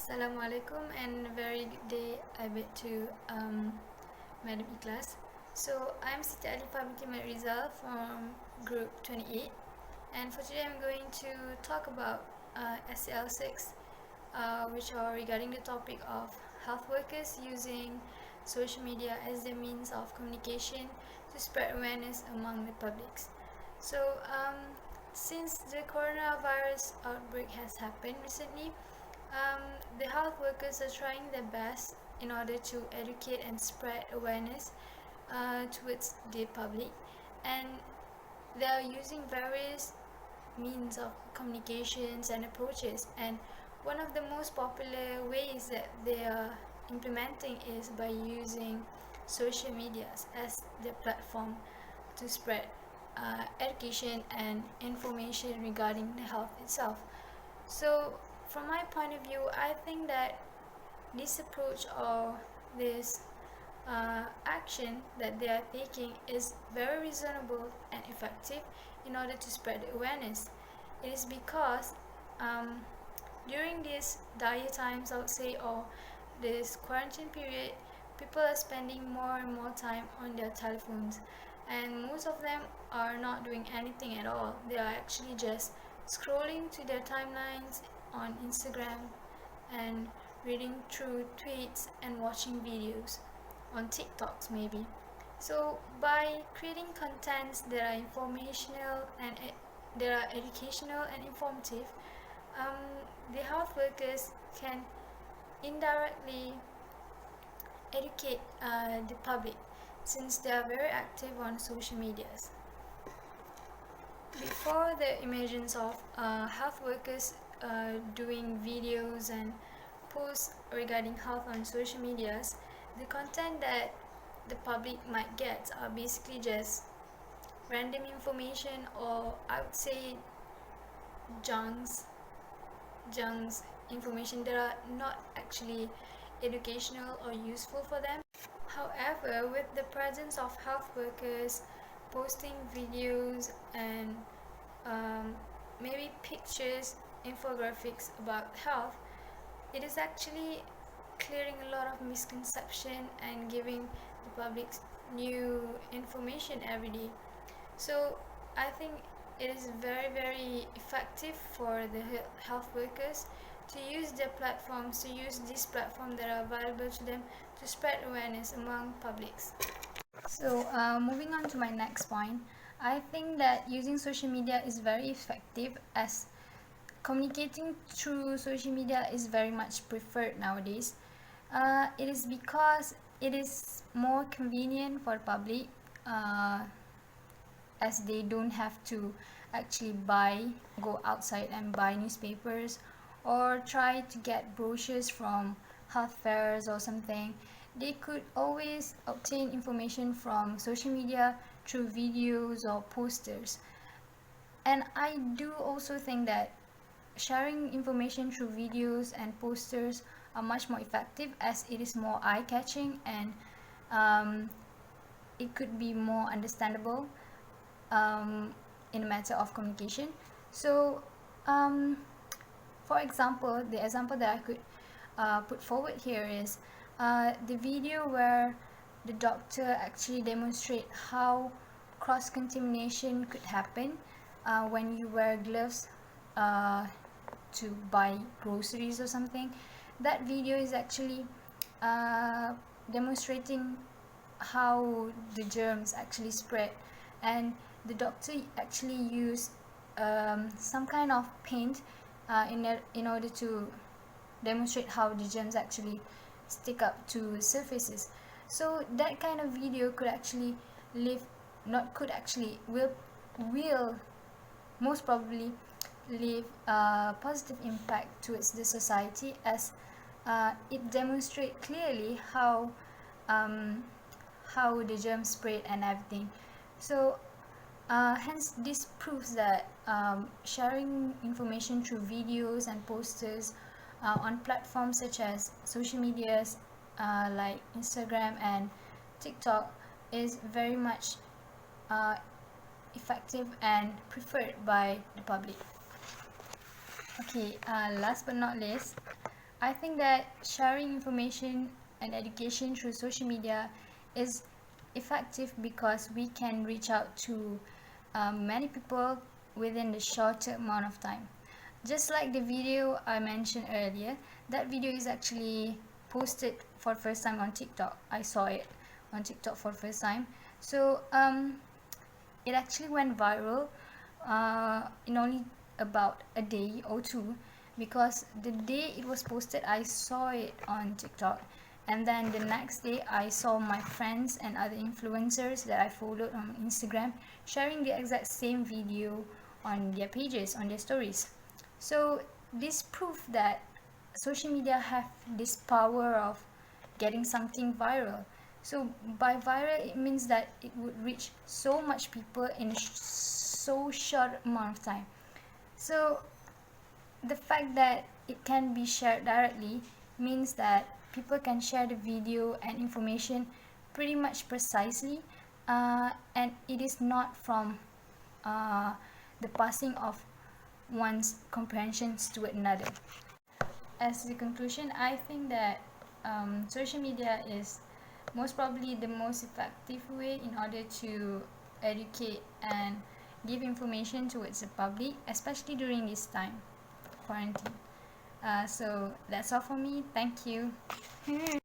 Assalamualaikum and very good day I bet to Madam Ikhlas. So I'm Siti Alifah binti Rizal from group 28, and for today I'm going to talk about SL6, which are regarding the topic of health workers using social media as their means of communication to spread awareness among the publics. So since the coronavirus outbreak has happened recently, the health workers are trying their best in order to educate and spread awareness towards the public, and they are using various means of communications and approaches, and one of the most popular ways that they are implementing is by using social medias as their platform to spread education and information regarding the health itself. So from my point of view, I think that this approach or this action that they are taking is very reasonable and effective in order to spread awareness. It is because during these dire times, I would say, or this quarantine period, people are spending more and more time on their telephones, and most of them are not doing anything at all. They are actually just scrolling to their timelines on Instagram and reading through tweets and watching videos on TikToks maybe. So by creating contents that are informational and that are educational and informative, the health workers can indirectly educate the public, since they are very active on social medias. Before the emergence of health workers doing videos and posts regarding health on social medias, the content that the public might get are basically just random information, or I would say junks information that are not actually educational or useful for them. However, with the presence of health workers posting videos and maybe pictures, infographics about health, it is actually clearing a lot of misconception and giving the public new information every day. So I think it is very effective for the health workers to use their platforms, to use these platforms that are available to them to spread awareness among publics. So moving on to my next point, I think that using social media is very effective, as communicating through social media is very much preferred nowadays. It is because it is more convenient for the public, as they don't have to actually go outside and buy newspapers or try to get brochures from health fairs or something. They could always obtain information from social media through videos or posters. And I do also think that sharing information through videos and posters are much more effective, as it is more eye-catching and it could be more understandable in a matter of communication. So for example, the example that I could put forward here is the video where the doctor actually demonstrate how cross-contamination could happen when you wear gloves to buy groceries or something. That video is actually demonstrating how the germs actually spread, and the doctor actually used some kind of paint in order to demonstrate how the germs actually stick up to surfaces. So that kind of video could actually will most probably leave a positive impact towards the society, as it demonstrates clearly how the germs spread and everything. So hence this proves that sharing information through videos and posters on platforms such as social medias like Instagram and TikTok is very much effective and preferred by the public. Okay, last but not least, I think that sharing information and education through social media is effective because we can reach out to many people within the shorter amount of time. Just like the video I mentioned earlier, that video is actually posted for the first time on TikTok. I saw it on TikTok for the first time. So it actually went viral in only about a day or two, because the day it was posted I saw it on TikTok, and then the next day I saw my friends and other influencers that I followed on Instagram sharing the exact same video on their pages, on their stories. So this proof that social media have this power of getting something viral. So by viral, it means that it would reach so much people in a so short amount of time. So the fact that it can be shared directly means that people can share the video and information pretty much precisely, and it is not from the passing of one's comprehensions to another. As the conclusion, I think that social media is most probably the most effective way in order to educate and give information towards the public, especially during this time, quarantine. So that's all for me. Thank you.